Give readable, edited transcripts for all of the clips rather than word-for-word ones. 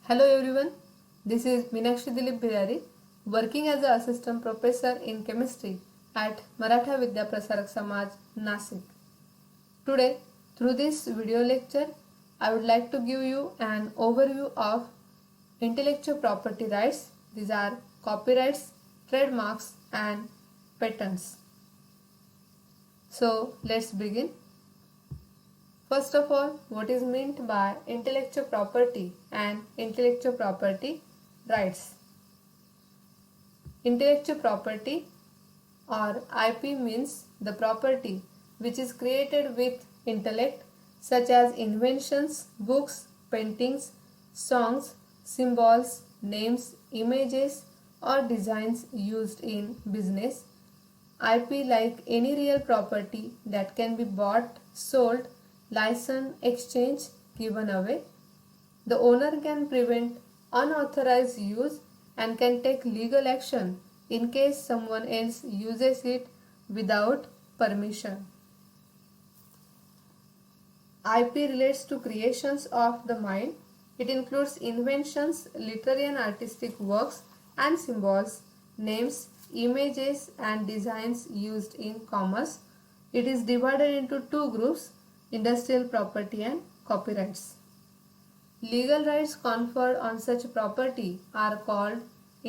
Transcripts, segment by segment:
Hello everyone, this is Meenakshi Dilip Bihari, working as an assistant professor in chemistry at Maratha Vidya Prasarak Samaj, Nasik. Today, through this video lecture, I would like to give you an overview of intellectual property rights. These are copyrights, trademarks and patents. So, let's begin. First of all, what is meant by intellectual property and intellectual property rights? Intellectual property or IP means the property which is created with intellect, such as inventions, books, paintings, songs, symbols, names, images or designs used in business. IP, like any real property that can be bought, sold, licensed, exchanged, given away. The owner can prevent unauthorized use and can take legal action in case someone else uses it without permission. IP relates to creations of the mind. It includes inventions, literary and artistic works and symbols, names, images and designs used in commerce. It is divided into two groups: industrial property and copyrights. Legal rights conferred on such property are called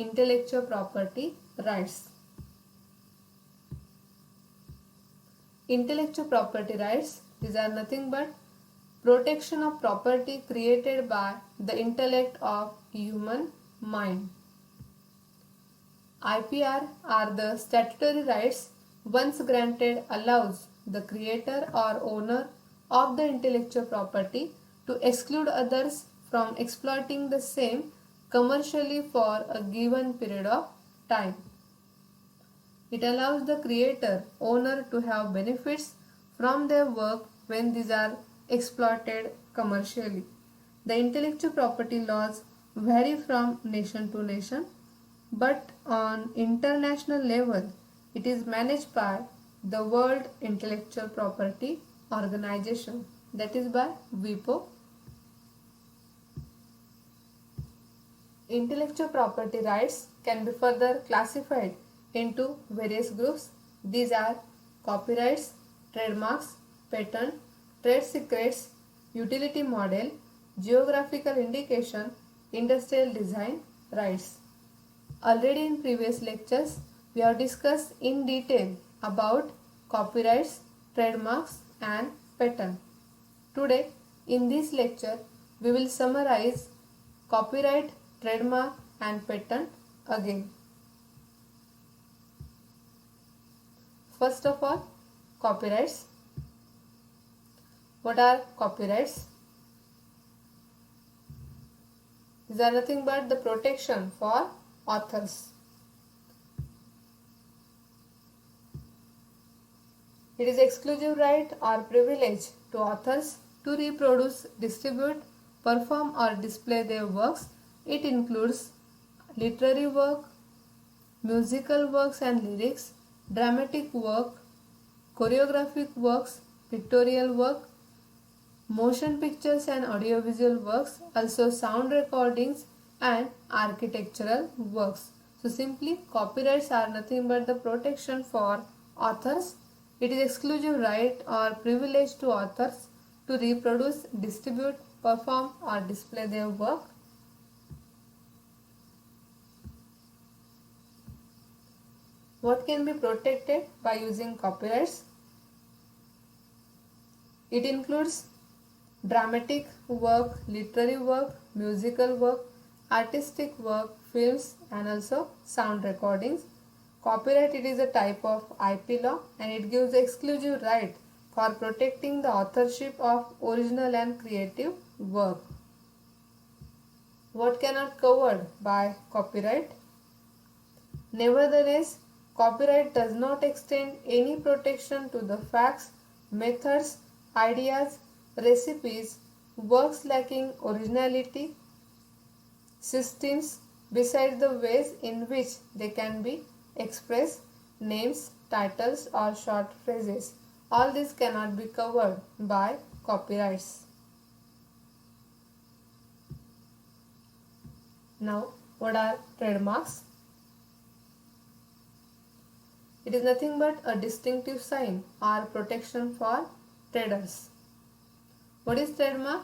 intellectual property rights. Intellectual property rights, these are nothing but protection of property created by the intellect of human mind. IPR are the statutory rights once granted allows the creator or owner of the intellectual property to exclude others from exploiting the same commercially for a given period of time. It allows the creator owner to have benefits from their work when these are exploited commercially. The intellectual property laws vary from nation to nation, but on international level it is managed by the World Intellectual Property Organization, that is by WIPO. Intellectual property rights can be further classified into various groups. These are copyrights, trademarks, patent, trade secrets, utility model, geographical indication, industrial design rights. Already in previous lectures, we have discussed in detail about copyrights, trademarks and patent. Today, in this lecture, we will summarize copyright, trademark and patent again. First of all, copyrights. What are copyrights? These are nothing but the protection for authors. It is exclusive right or privilege to authors to reproduce, distribute, perform or display their works. It includes literary work, musical works and lyrics, dramatic work, choreographic works, pictorial work, motion pictures and audiovisual works, also sound recordings and architectural works. So simply, copyrights are nothing but the protection for authors. It is exclusive right or privilege to authors to reproduce, distribute, perform or display their work. What can be protected by using copyrights? It includes dramatic work, literary work, musical work, artistic work, films and also sound recordings. Copyright, it is a type of IP law and it gives exclusive right for protecting the authorship of original and creative work. What cannot covered by copyright? Nevertheless, copyright does not extend any protection to the facts, methods, ideas, recipes, works lacking originality, systems, besides the ways in which they can be expressed, names, titles or short phrases. All this cannot be covered by copyrights. Now, what are trademarks? It is nothing but a distinctive sign or protection for traders. What is trademark?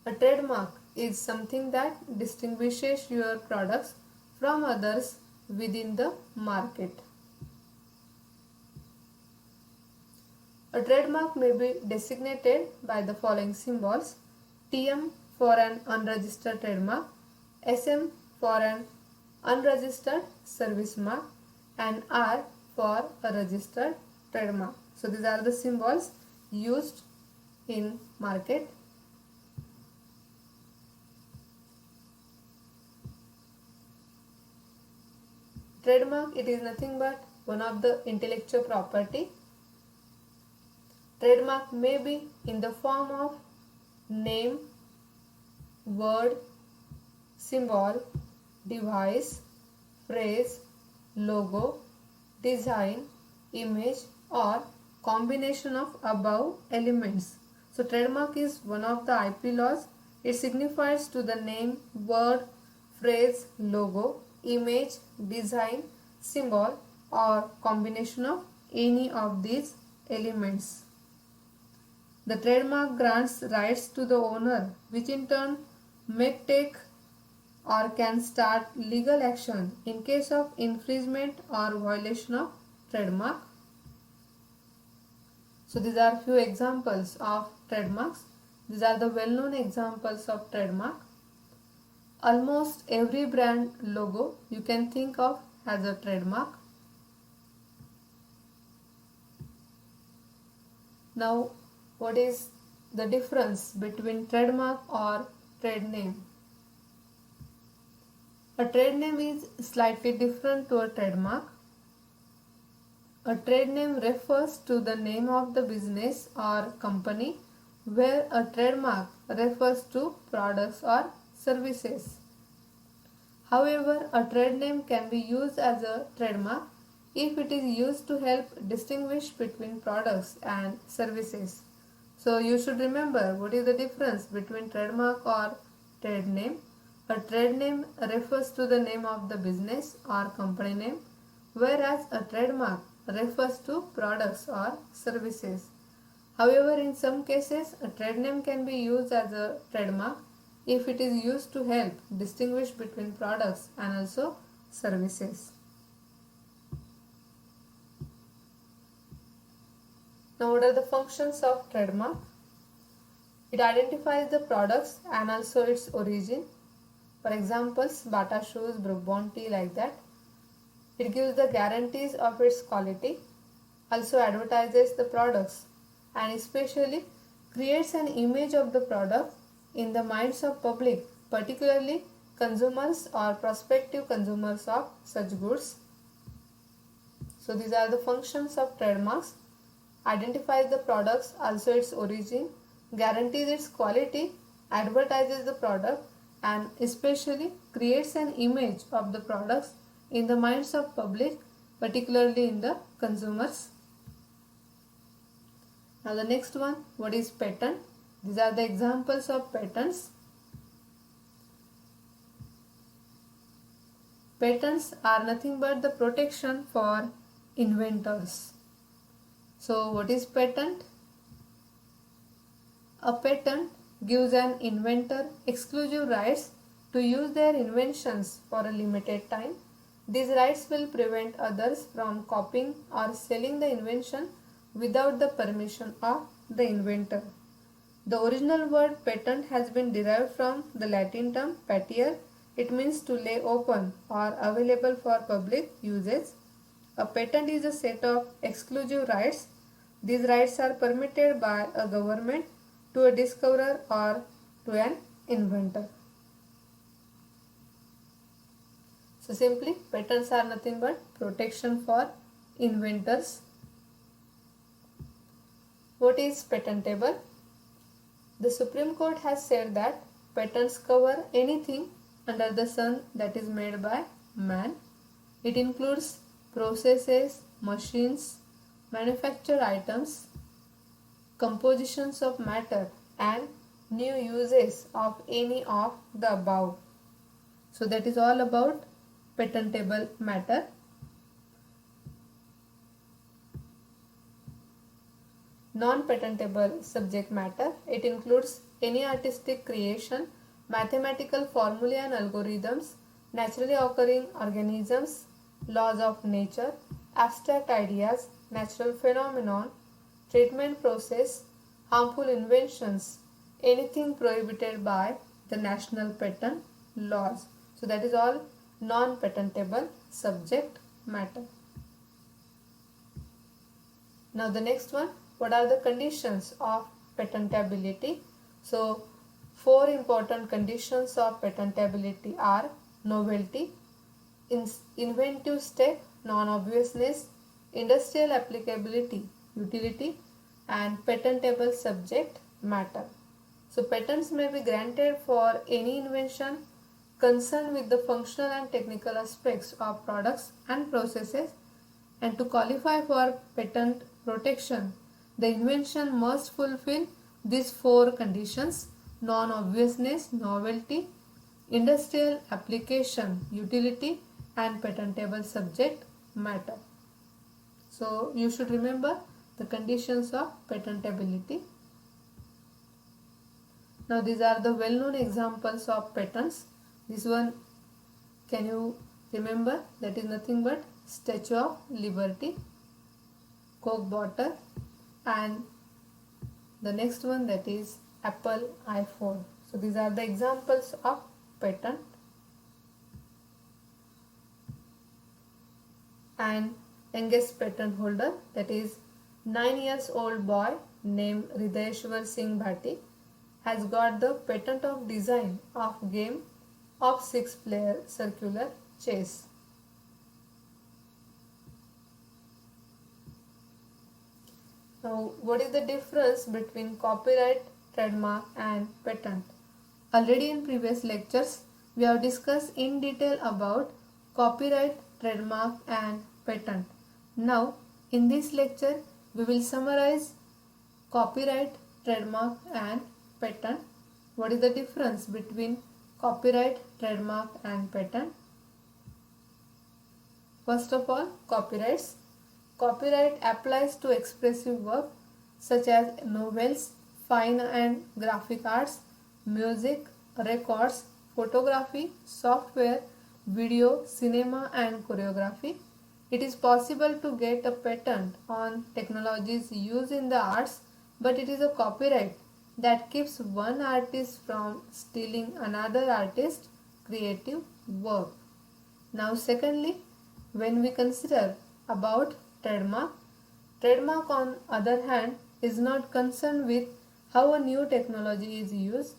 A trademark is something that distinguishes your products from others within the market. A trademark may be designated by the following symbols: TM for an unregistered trademark, SM for an unregistered service mark, and R for a registered trademark. So these are the symbols used in market. Trademark, it is nothing but one of the intellectual property. Trademark may be in the form of name, word, symbol, device, phrase, logo, design, image, or combination of above elements. So trademark is one of the IP laws. It signifies to the name, word, phrase, logo, image, design, symbol, or combination of any of these elements. The trademark grants rights to the owner, which in turn may take or can start legal action in case of infringement or violation of trademark. So these are few examples of trademarks. These are the well-known examples of trademark. Almost every brand logo you can think of has a trademark. Now, what is the difference between trademark or trade name? A trade name is slightly different to a trademark. A trade name refers to the name of the business or company, where a trademark refers to products or services. However, a trade name can be used as a trademark if it is used to help distinguish between products and services. So you should remember what is the difference between trademark or trade name. A trade name refers to the name of the business or company name, whereas a trademark refers to products or services. However, in some cases, a trade name can be used as a trademark if it is used to help distinguish between products and also services. Now, what are the functions of trademark? It identifies the products and also its origin. For examples, Bata shoes, Brook Bond tea, like that. It gives the guarantees of its quality, also advertises the products, and especially creates an image of the product in the minds of public, particularly consumers or prospective consumers of such goods. So these are the functions of trademarks: identifies the products, also its origin, guarantees its quality, advertises the product, and especially creates an image of the products in the minds of public, particularly in the consumers. Now the next one, what is patent? These are the examples of patents. Patents are nothing but the protection for inventors. So what is patent? A patent gives an inventor exclusive rights to use their inventions for a limited time. These rights will prevent others from copying or selling the invention without the permission of the inventor. The original word patent has been derived from the Latin term patere. It means to lay open or available for public usage. A patent is a set of exclusive rights. These rights are permitted by a government to a discoverer or to an inventor. So simply, patents are nothing but protection for inventors. What is patentable? The Supreme Court has said that patents cover anything under the sun that is made by man. It includes processes, machines, manufactured items, compositions of matter, and new uses of any of the above. So that is all about patentable matter. Non-patentable subject matter. It includes any artistic creation, mathematical formulae and algorithms, naturally occurring organisms, laws of nature, abstract ideas, natural phenomenon, treatment process, harmful inventions, anything prohibited by the national patent laws. So that is all non-patentable subject matter. Now the next one, what are the conditions of patentability? So 4 important conditions of patentability are novelty, inventive step, non-obviousness, industrial applicability, utility, and patentable subject matter. So patents may be granted for any invention concerned with the functional and technical aspects of products and processes, and to qualify for patent protection, the invention must fulfill these 4 conditions: non-obviousness, novelty, industrial application, utility, and patentable subject matter. So you should remember the conditions of patentability. Now these are the well-known examples of patents. This one, can you remember? That is nothing but Statue of Liberty, Coke bottle, and the next one, that is Apple iPhone. So these are the examples of patent. And youngest patent holder, that is 9 years old boy named Hridayeshwar Singh Bhati, has got the patent of design of game of 6-player circular chess. Now, what is the difference between copyright, trademark and patent? Already in previous lectures, we have discussed in detail about copyright, trademark and patent. Now, in this lecture, we will summarize copyright, trademark and patent. What is the difference between copyright, trademark and patent? First of all, copyrights. Copyright applies to expressive work such as novels, fine and graphic arts, music, records, photography, software, video, cinema and choreography. It is possible to get a patent on technologies used in the arts, but it is a copyright that keeps one artist from stealing another artist's creative work. Now secondly, when we consider about trademark, trademark on other hand is not concerned with how a new technology is used.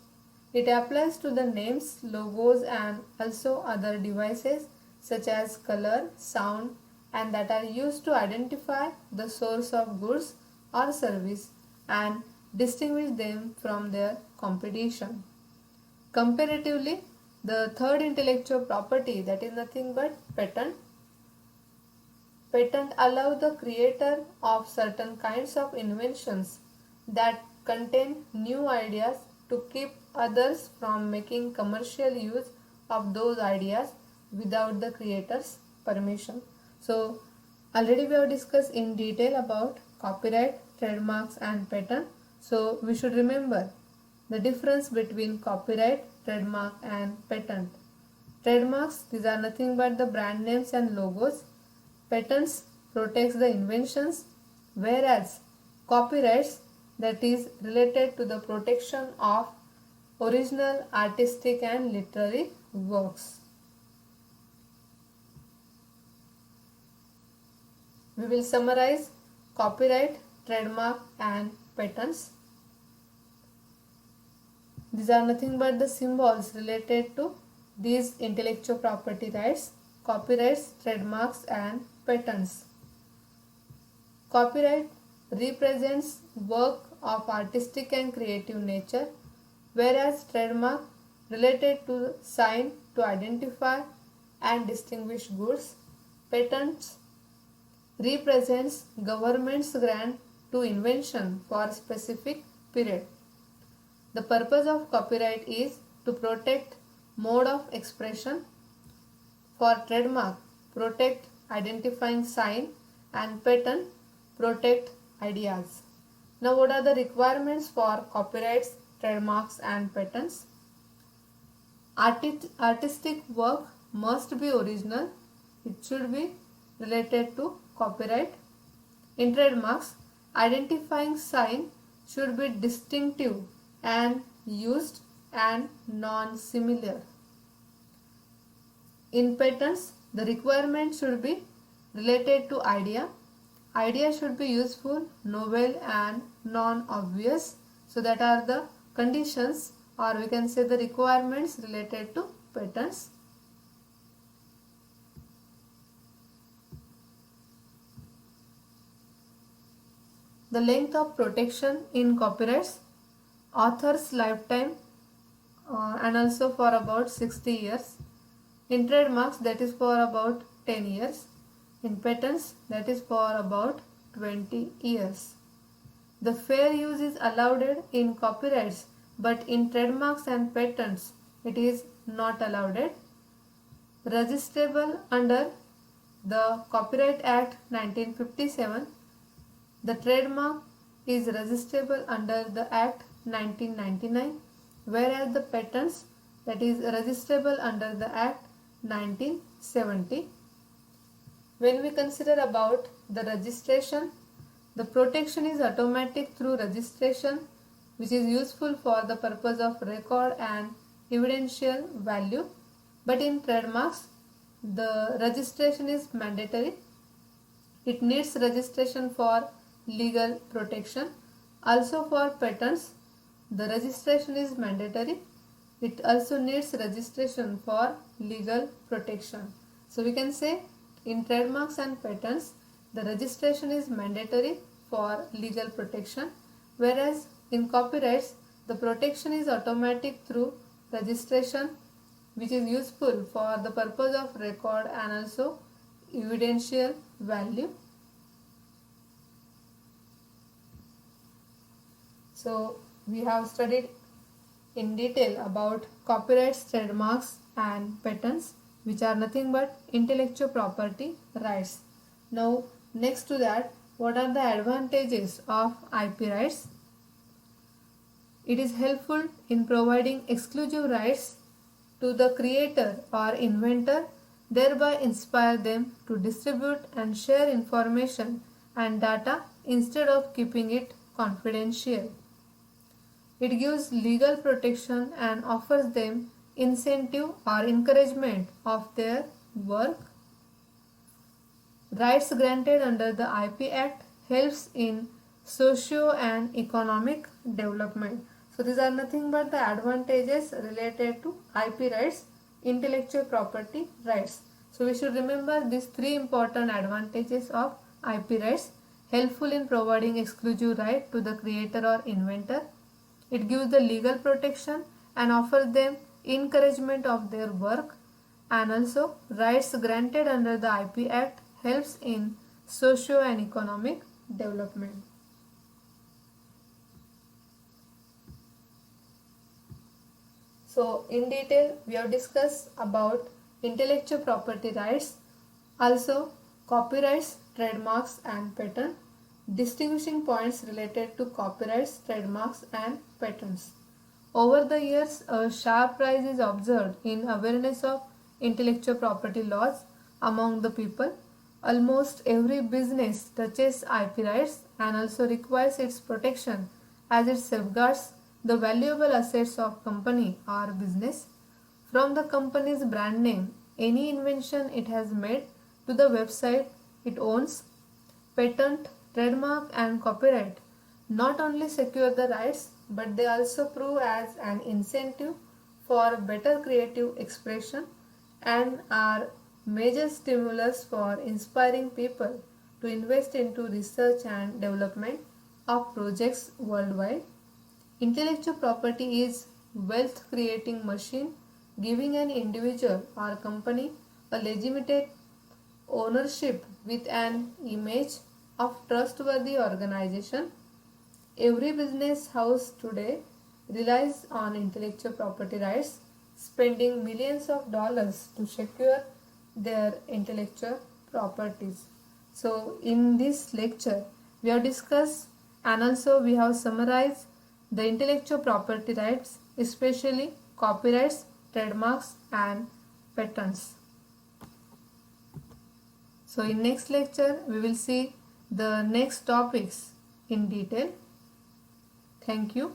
It applies to the names, logos and also other devices such as color, sound and that are used to identify the source of goods or service and distinguish them from their competition. Comparatively, the third intellectual property, that is nothing but patent. Patent allow the creator of certain kinds of inventions that contain new ideas to keep others from making commercial use of those ideas without the creator's permission. So already we have discussed in detail about copyright, trademarks and patent. So we should remember the difference between copyright, trademark and patent. Trademarks, these are nothing but the brand names and logos. Patents protects the inventions, whereas copyrights, that is related to the protection of original artistic and literary works. We will summarize copyright, trademark and patents. These are nothing but the symbols related to these intellectual property rights: copyrights, trademarks and patents. Copyright represents work of artistic and creative nature, whereas trademark related to sign to identify and distinguish goods. Patents represents government's grant to invention for a specific period. The purpose of copyright is to protect mode of expression. For trademark, protect identifying sign, and patent, protect ideas. Now, what are the requirements for copyrights, trademarks, and patents? Artistic work must be original. It should be related to copyright. In trademarks, identifying sign should be distinctive and used and non-similar. In patents, the requirement should be related to idea. Idea should be useful, novel, and non-obvious. So that are the conditions, or we can say the requirements related to patents. The length of protection in copyrights, author's lifetime and also for about 60 years. In trademarks, that is for about 10 years. In patents, that is for about 20 years. The fair use is allowed in copyrights, but in trademarks and patents, it is not allowed. Registrable under the Copyright Act 1957. The trademark is registrable under the Act 1999, whereas the patents, that is registrable under the Act 1970. When we consider about the registration, the protection is automatic through registration, which is useful for the purpose of record and evidential value. But in trademarks, the registration is mandatory. It needs registration for legal protection. Also for patents, the registration is mandatory. It also needs registration for legal protection. So we can say in trademarks and patents, the registration is mandatory for legal protection, whereas in copyrights, the protection is automatic through registration, which is useful for the purpose of record and also evidential value. So we have studied in detail about copyrights, trademarks and patents, which are nothing but intellectual property rights. Now next to that, what are the advantages of IP rights? It is helpful in providing exclusive rights to the creator or inventor, thereby inspire them to distribute and share information and data instead of keeping it confidential. It gives legal protection and offers them incentive or encouragement of their work. Rights granted under the IP Act helps in socio and economic development. So these are nothing but the advantages related to IP rights, intellectual property rights. So we should remember these three important advantages of IP rights. Helpful in providing exclusive right to the creator or inventor. It gives the legal protection and offers them encouragement of their work. And also rights granted under the IP Act helps in socio and economic development. So in detail we have discussed about intellectual property rights, also copyrights, trademarks and patent, distinguishing points related to copyrights, trademarks and patents. Over the years, a sharp rise is observed in awareness of intellectual property laws among the people. Almost every business touches IP rights and also requires its protection as it safeguards the valuable assets of company or business. From the company's brand name, any invention it has made, to the website it owns, patent, trademark and copyright not only secure the rights but they also prove as an incentive for better creative expression and are major stimulus for inspiring people to invest into research and development of projects worldwide. Intellectual property is wealth creating machine giving an individual or company a legitimate ownership with an image of trustworthy organization. Every business house today relies on intellectual property rights, spending millions of dollars to secure their intellectual properties. So in this lecture we have discussed and also we have summarized the intellectual property rights, especially copyrights, trademarks and patents. So in next lecture we will see the next topics in detail. Thank you.